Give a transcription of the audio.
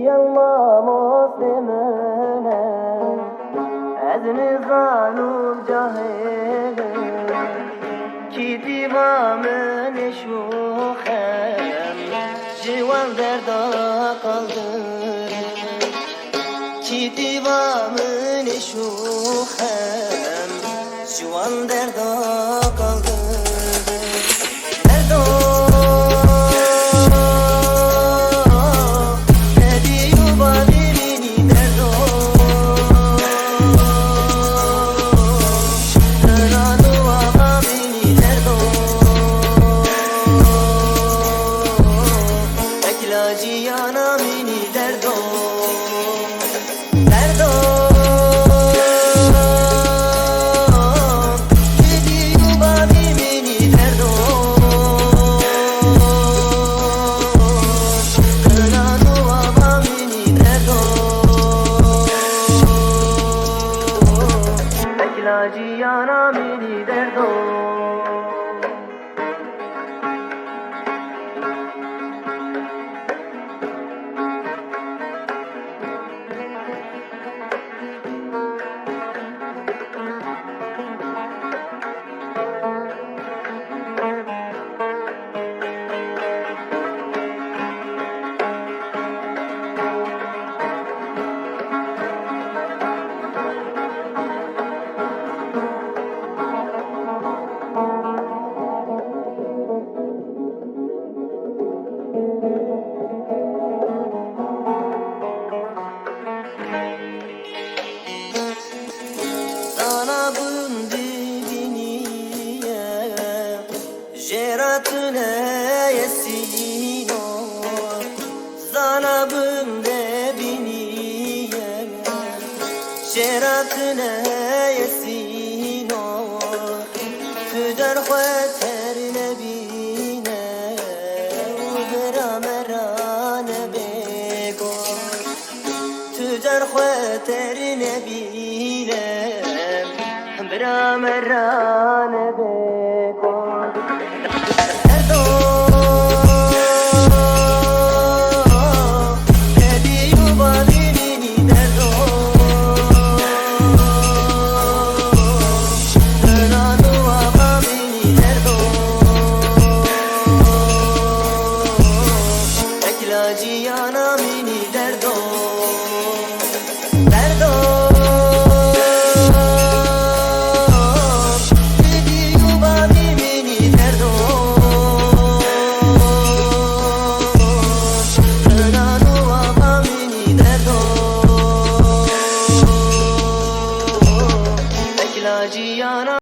الله مسلمنا أذن ظالم جاهل کی divamın şuhem civan derda kaldır ki divamın şuhem civan derda kaldır Ciana mini derdo derdo gidiyor bari mini derdo kanado ama mini derdo ekla ciana mini derdo Jeratune yesino zanabım de biniye Jeratune yesino tüder xeter nebine ubera merane bego tüder xeter nebine ubera merane